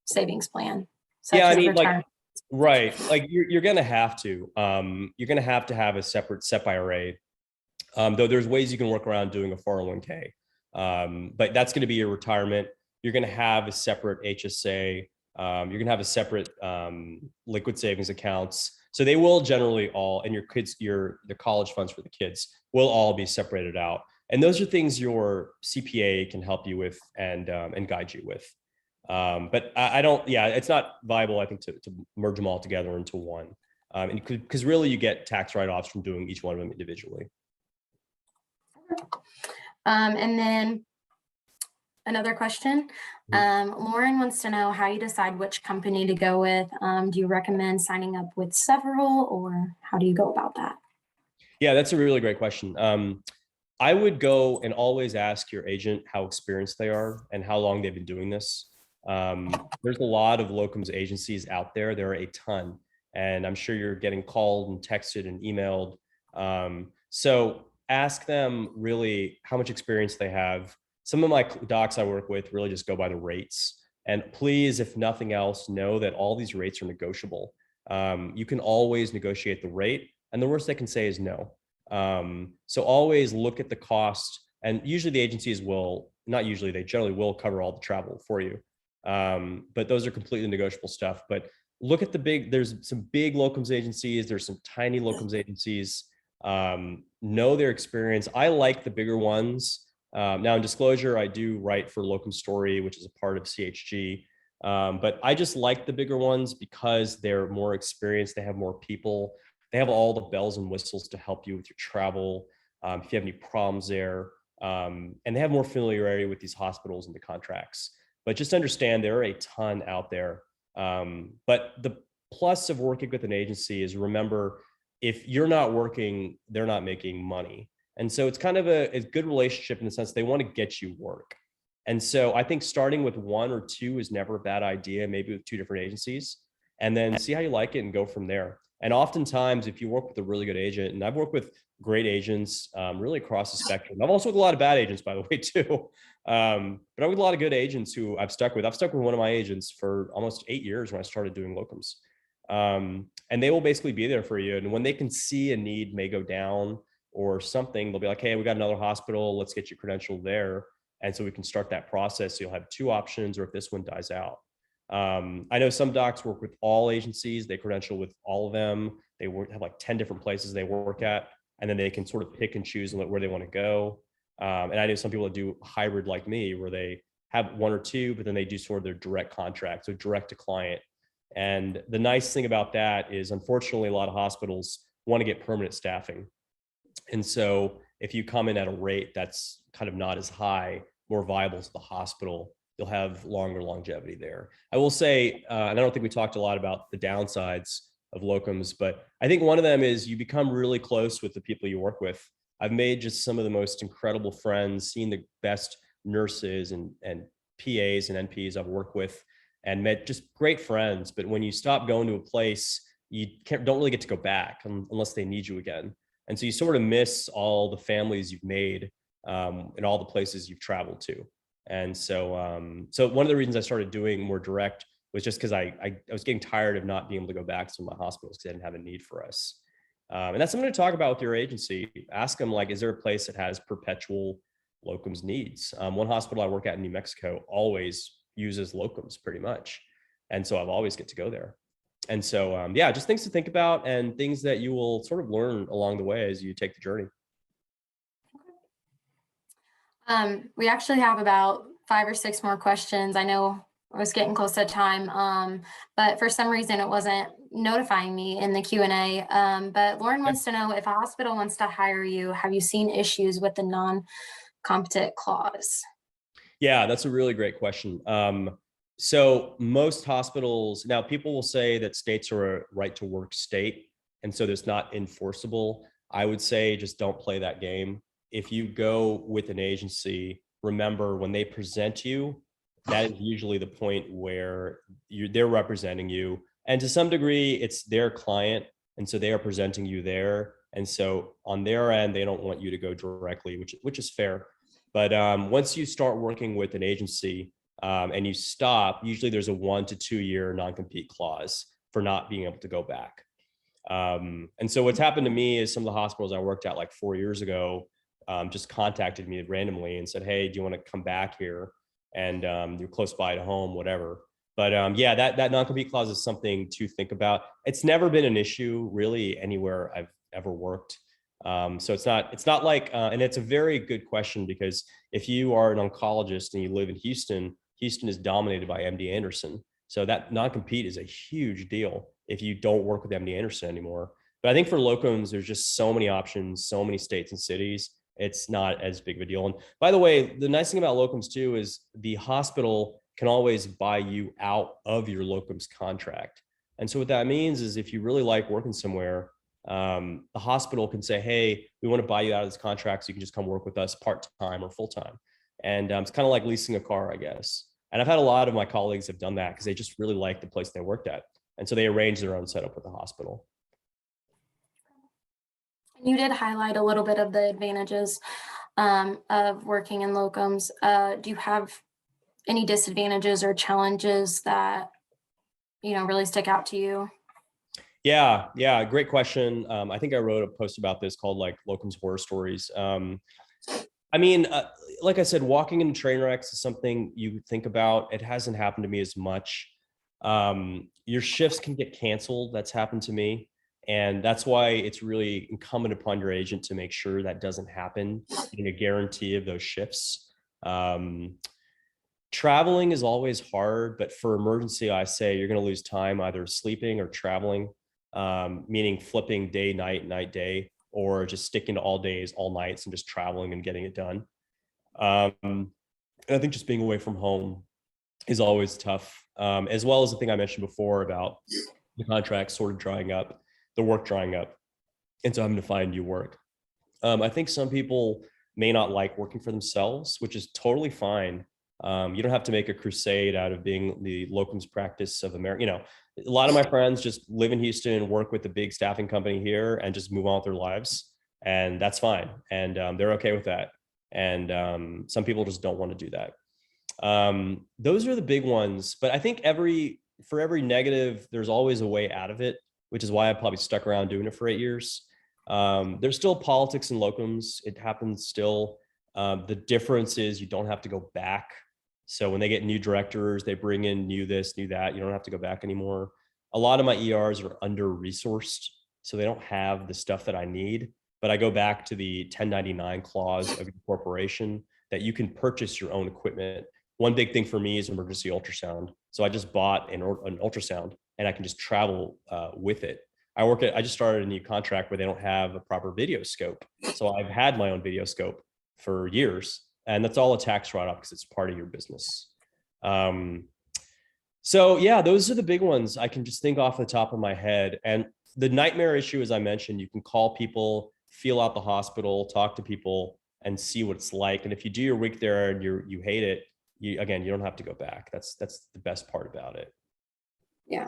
savings plan. Yeah, I mean, like, right. Like you're going to have to, have a separate SEP IRA. Though there's ways you can work around doing a 401k. But that's going to be your retirement. You're going to have a separate HSA. You're going to have a separate liquid savings accounts. So they will generally all, and your kids, the college funds for the kids will all be separated out. And those are things your CPA can help you with and guide you with. But I don't, it's not viable, I think, to merge them all together into one. Because really you get tax write-offs from doing each one of them individually. And then another question, Lauren wants to know how you decide which company to go with. Do you recommend signing up with several, or how do you go about that? Yeah, that's a really great question. I would go and always ask your agent how experienced they are and how long they've been doing this. There's a lot of locums agencies out there. There are a ton, and I'm sure you're getting called and texted and emailed. So ask them really how much experience they have. Some of my docs I work with really just go by the rates. And please, if nothing else, know that all these rates are negotiable. You can always negotiate the rate, and the worst they can say is no. So always look at the cost, and usually the agencies will, not usually, they generally will cover all the travel for you. But those are completely negotiable stuff. But look at there's some big locums agencies, there's some tiny locums agencies. Know their experience. I like the bigger ones. Now in disclosure, I do write for Locum Story, which is a part of CHG. But I just like the bigger ones because they're more experienced. They have more people. They have all the bells and whistles to help you with your travel. If you have any problems there, and they have more familiarity with these hospitals and the contracts. But just understand there are a ton out there. But the plus of working with an agency is, remember, if you're not working, they're not making money. And so it's kind of a good relationship in the sense they want to get you work. And so I think starting with 1 or 2 is never a bad idea, maybe with 2 different agencies, and then see how you like it and go from there. And oftentimes, if you work with a really good agent, and I've worked with great agents really across the spectrum. I've also worked with a lot of bad agents, by the way, too. But I've worked with a lot of good agents who I've stuck with. I've stuck with one of my agents for almost 8 years when I started doing locums. And they will basically be there for you. And when they can see a need may go down or something, they'll be like, hey, we got another hospital, let's get you credentialed there. And so we can start that process. So you'll have 2 options, or if this one dies out. I know some docs work with all agencies. They credential with all of them. They have like 10 different places they work at, and then they can sort of pick and choose where they want to go. And I know some people that do hybrid like me, where they have 1 or 2, but then they do sort of their direct contract, so direct to client. And the nice thing about that is, unfortunately, a lot of hospitals want to get permanent staffing. And so if you come in at a rate that's kind of not as high, more viable to the hospital, you'll have longer longevity there. I will say, and I don't think we talked a lot about the downsides of locums, but I think one of them is you become really close with the people you work with. I've made just some of the most incredible friends, seen the best nurses and PAs and NPs I've worked with. and met just great friends. But when you stop going to a place, you don't really get to go back unless they need you again. And so you sort of miss all the families you've made and all the places you've traveled to. And so, so one of the reasons I started doing more direct was just because I was getting tired of not being able to go back to my hospitals because they didn't have a need for us. And that's something to talk about with your agency. Ask them, like, is there a place that has perpetual locums needs? One hospital I work at in New Mexico always uses locums pretty much. And so I've always get to go there. And so, yeah, just things to think about and things that you will sort of learn along the way as you take the journey. We actually have about 5 or 6 more questions. I know I was getting close to time, but for some reason it wasn't notifying me in the Q&A. But Lauren wants to know, if a hospital wants to hire you, have you seen issues with the non-compete clause? Yeah, that's a really great question. So most hospitals, now people will say that states are a right to work state, and so it's not enforceable. I would say just don't play that game. If you go with an agency, remember when they present you, that is usually the point where they're representing you. And to some degree, it's their client. And so they are presenting you there. And so on their end, they don't want you to go directly, which is fair. But once you start working with an agency and you stop, usually there's a 1 to 2 year non-compete clause for not being able to go back. And so what's happened to me is some of the hospitals I worked at like 4 years ago just contacted me randomly and said, hey, do you want to come back here? And you're close by to home, whatever. But yeah, that non-compete clause is something to think about. It's never been an issue really anywhere I've ever worked. So it's not like, and it's a very good question, because if you are an oncologist and you live in Houston, Houston is dominated by MD Anderson. So that non-compete is a huge deal if you don't work with MD Anderson anymore. But I think for locums, there's just so many options, so many states and cities. It's not as big of a deal. And by the way, the nice thing about locums too is the hospital can always buy you out of your locums contract. And so what that means is if you really like working somewhere, the hospital can say, hey, we want to buy you out of this contract so you can just come work with us part-time or full-time. And it's kind of like leasing a car, I guess. And I've had a lot of my colleagues have done that because they just really like the place they worked at. And so they arrange their own setup with the hospital. You did highlight a little bit of the advantages of working in locums. Do you have any disadvantages or challenges that, really stick out to you? Yeah, great question. I think I wrote a post about this called like Locums Horror Stories. I mean, like I said, walking into train wrecks is something you think about. It hasn't happened to me as much. Your shifts can get canceled. That's happened to me. And that's why it's really incumbent upon your agent to make sure that doesn't happen, getting a guarantee of those shifts. Traveling is always hard, but for emergency, I say you're going to lose time either sleeping or traveling, meaning flipping day, night, night, day, or just sticking to all days, all nights, and just traveling and getting it done. And I think just being away from home is always tough, as well as the thing I mentioned before about the contract sort of drying up, the work drying up, and so having to find new work. I think some people may not like working for themselves, which is totally fine. You don't have to make a crusade out of being the locums practice of America. A lot of my friends just live in Houston and work with a big staffing company here and just move on with their lives. And that's fine. And they're okay with that. And some people just don't want to do that. Those are the big ones. But I think for every negative, there's always a way out of it, which is why I probably stuck around doing it for 8 years. There's still politics in locums. It happens still. The difference is you don't have to go back. So when they get new directors, they bring in new this, new that. You don't have to go back anymore. A lot of my ERs are under-resourced, so they don't have the stuff that I need. But I go back to the 1099 clause of your corporation that you can purchase your own equipment. One big thing for me is emergency ultrasound. So I just bought an ultrasound and I can just travel with it. I just started a new contract where they don't have a proper video scope. So I've had my own video scope for years, and that's all a tax write-off because it's part of your business. So yeah, those are the big ones I can just think off the top of my head. And the nightmare issue, as I mentioned, you can call people, feel out the hospital, talk to people, and see what it's like. And if you do your week there and you hate it, you don't have to go back. That's the best part about it. Yeah.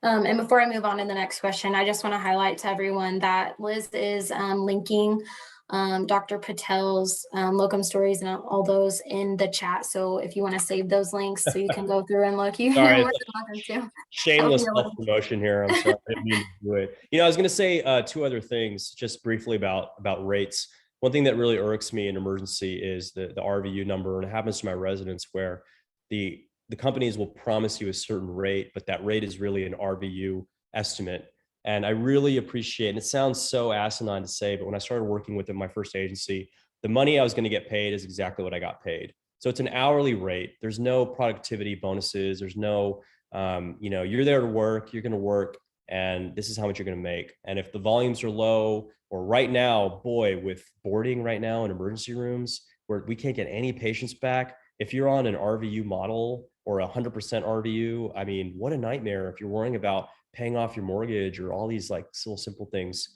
And before I move on to the next question, I just want to highlight to everyone that Liz is linking Dr. Patel's locum stories and all those in the chat. So if you want to save those links so you can go through and look, you're Sorry, more than welcome to. shameless self-promotion here. I'm sorry, I didn't mean to do it. I was going to say two other things just briefly about rates. One thing that really irks me in emergency is the RVU number, and it happens to my residents where the companies will promise you a certain rate, but that rate is really an RVU estimate. And I really appreciate, and it sounds so asinine to say, but when I started working with my first agency, the money I was going to get paid is exactly what I got paid. So it's an hourly rate. There's no productivity bonuses. There's no, you're there to work, you're going to work, and this is how much you're going to make. And if the volumes are low, or right now, boy, with boarding right now in emergency rooms where we can't get any patients back, if you're on an RVU model or 100% RVU, I mean, what a nightmare if you're worrying about paying off your mortgage or all these like little simple things.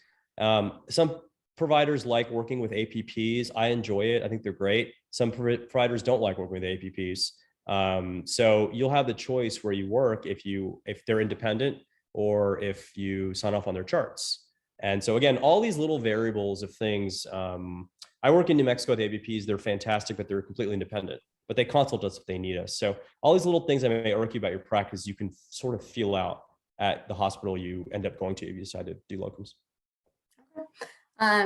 Some providers like working with APPs. I enjoy it. I think they're great. Some providers don't like working with APPs. So you'll have the choice where you work if they're independent or if you sign off on their charts. And so again, all these little variables of things. I work in New Mexico with APPs. They're fantastic, but they're completely independent. But they consult us if they need us. So all these little things that may irk you about your practice, you can sort of feel out at the hospital you end up going to if you decide to do locums.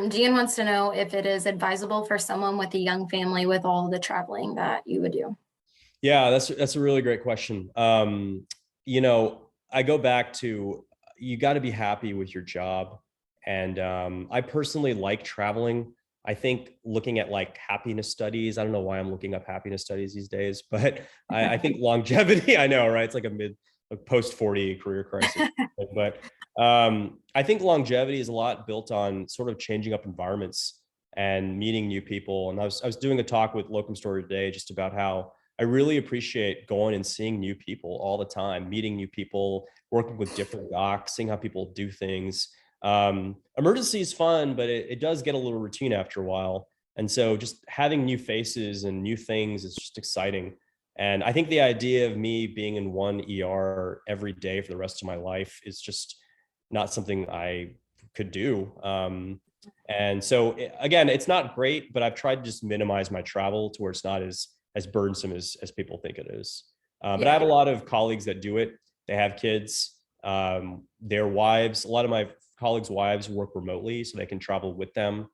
Gian wants to know if it is advisable for someone with a young family with all the traveling that you would do. Yeah, that's a really great question. I go back to, you got to be happy with your job. And I personally like traveling. I think looking at like happiness studies, I don't know why I'm looking up happiness studies these days, but I think longevity, I know, right? It's like a post 40 career crisis. But I think longevity is a lot built on sort of changing up environments and meeting new people. And I was doing a talk with Locum Story today just about how I really appreciate going and seeing new people all the time, meeting new people, working with different docs, seeing how people do things. Emergency is fun, but it does get a little routine after a while. And so just having new faces and new things is just exciting. And I think the idea of me being in one ER every day for the rest of my life is just not something I could do. And so again, it's not great, but I've tried to just minimize my travel to where it's not as burdensome as people think it is. But I have a lot of colleagues that do it. They have kids, their wives. A lot of my colleagues' wives work remotely, so they can travel with them.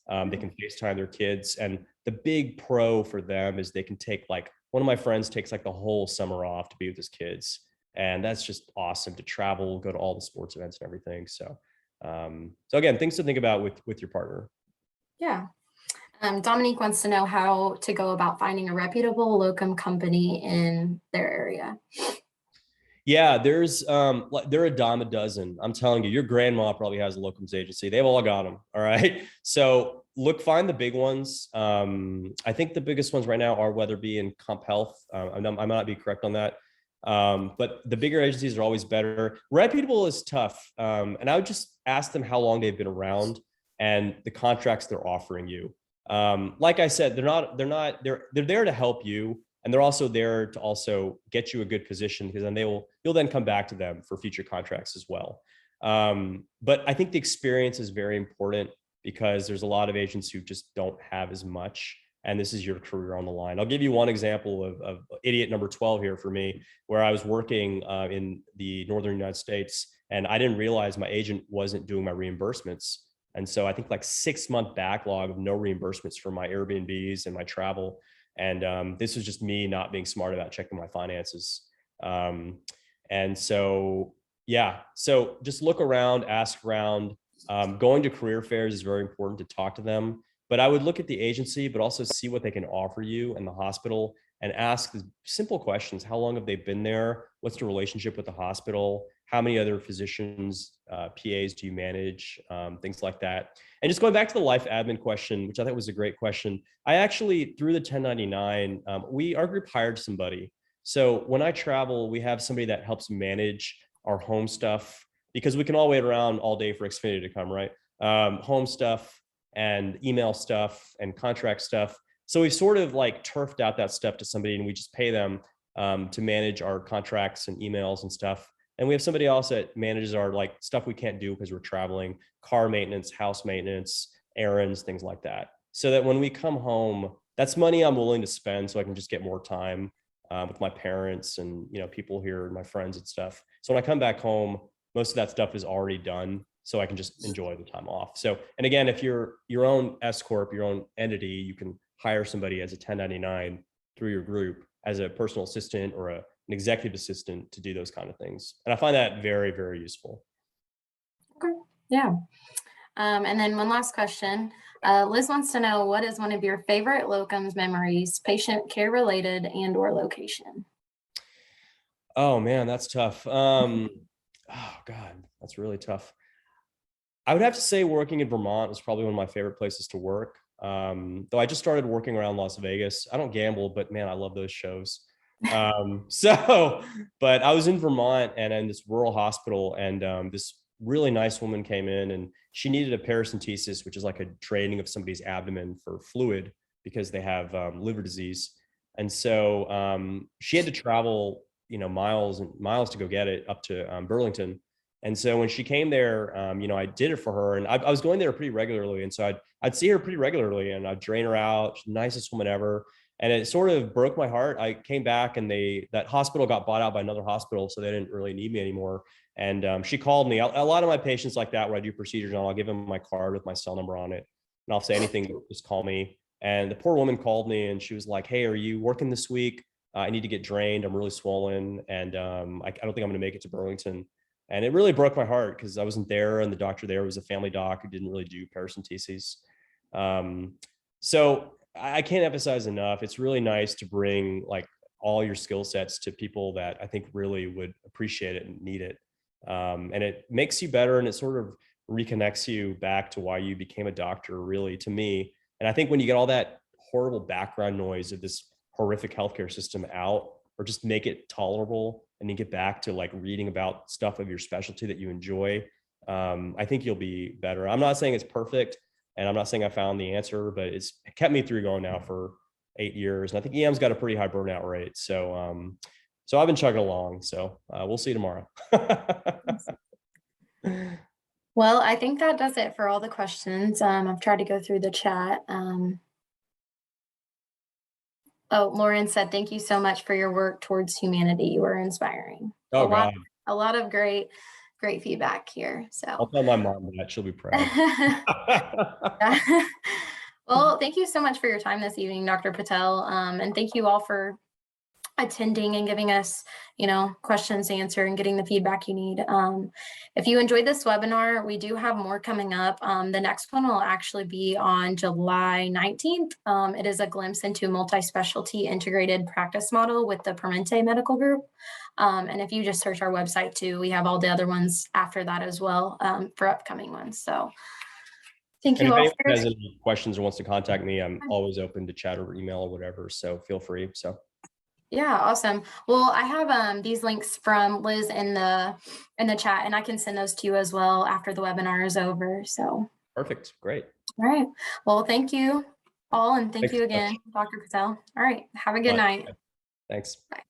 They can FaceTime their kids. And the big pro for them is they can take, like, one of my friends takes like the whole summer off to be with his kids. And that's just awesome, to travel, go to all the sports events and everything. So again, things to think about with your partner. Yeah. Dominique wants to know how to go about finding a reputable locum company in their area. Yeah, there are a dime a dozen. I'm telling you, your grandma probably has a locums agency. They've all got them. All right. So find the big ones. I think the biggest ones right now are Weatherby and Comp Health. I might not be correct on that. But the bigger agencies are always better. Reputable is tough. And I would just ask them how long they've been around and the contracts they're offering you. Like I said, they're there to help you. And they're also there to also get you a good position, because then you'll then come back to them for future contracts as well. But I think the experience is very important, because there's a lot of agents who just don't have as much, and this is your career on the line. I'll give you one example of idiot number 12 here for me, where I was working in the Northern United States, and I didn't realize my agent wasn't doing my reimbursements. And so I think like 6-month backlog of no reimbursements for my Airbnbs and my travel. And this was just me not being smart about checking my finances. And so, yeah, so just look around, ask around. Going to career fairs is very important to talk to them. But I would look at the agency, but also see what they can offer you in the hospital, and ask the simple questions. How long have they been there? What's the relationship with the hospital? How many other physicians, PAs do you manage? Things like that. And just going back to the life admin question, which I thought was a great question. I actually, through the 1099, our group hired somebody. So when I travel, we have somebody that helps manage our home stuff, because we can all wait around all day for Xfinity to come, right? Home stuff and email stuff and contract stuff. So we sort of like turfed out that stuff to somebody, and we just pay them to manage our contracts and emails and stuff. And we have somebody else that manages our like stuff we can't do because we're traveling, car maintenance, house maintenance, errands, things like that. So that when we come home, that's money I'm willing to spend so I can just get more time with my parents and, you know, people here, my friends and stuff. So when I come back home, most of that stuff is already done, so I can just enjoy the time off. So, and again, if you're your own S Corp, your own entity, you can hire somebody as a 1099 through your group as a personal assistant or an executive assistant to do those kind of things. And I find that very, very useful. Okay. Yeah. And then one last question. Liz wants to know, what is one of your favorite locums memories, patient care related and or location? Oh man, that's tough. Oh God, that's really tough. I would have to say working in Vermont was probably one of my favorite places to work. Though I just started working around Las Vegas. I don't gamble, but man, I love those shows. But I was in Vermont and in this rural hospital, and this really nice woman came in and she needed a paracentesis, which is like a draining of somebody's abdomen for fluid because they have liver disease. And so she had to travel, you know, miles and miles to go get it up to Burlington. And so when she came there, you know, I did it for her, and I was going there pretty regularly. And so I'd see her pretty regularly, and I'd drain her out. She's the nicest woman ever. And it sort of broke my heart. I came back, and that hospital got bought out by another hospital, so they didn't really need me anymore. And she called me. A lot of my patients like that, where I do procedures on, I'll give them my card with my cell number on it, and I'll say anything, just call me. And the poor woman called me, and she was like, "Hey, are you working this week? I need to get drained. I'm really swollen, and I don't think I'm going to make it to Burlington." And it really broke my heart because I wasn't there, and the doctor there was a family doc who didn't really do paracenteses. So I can't emphasize enough. It's really nice to bring like all your skill sets to people that I think really would appreciate it and need it. And it makes you better, and it sort of reconnects you back to why you became a doctor, really, to me. And I think when you get all that horrible background noise of this horrific healthcare system out, or just make it tolerable, and you get back to like reading about stuff of your specialty that you enjoy, I think you'll be better. I'm not saying it's perfect, and I'm not saying I found the answer, but it kept me through going now for 8 years. And I think EM's got a pretty high burnout rate. So, so I've been chugging along. So we'll see tomorrow. Well, I think that does it for all the questions. I've tried to go through the chat. Oh, Lauren said, thank you so much for your work towards humanity. You are inspiring. Oh, God. A lot of great feedback here. So I'll tell my mom that. She'll be proud. Well, thank you so much for your time this evening, Dr. Patel. And thank you all for attending and giving us, you know, questions to answer and getting the feedback you need. If you enjoyed this webinar, we do have more coming up. The next one will actually be on July 19th. It is a glimpse into multi-specialty integrated practice model with the Permente Medical Group. And if you just search our website too, we have all the other ones after that as well for upcoming ones. So thank you all. If anyone has any questions or wants to contact me, I'm always open to chat over email or whatever. So feel free. So. Yeah, awesome. Well, I have these links from Liz in the chat, and I can send those to you as well after the webinar is over. So perfect. Great. All right. Well, thank you all, and thank you again, Dr. Patel. All right. Have a good night. Thanks. Bye.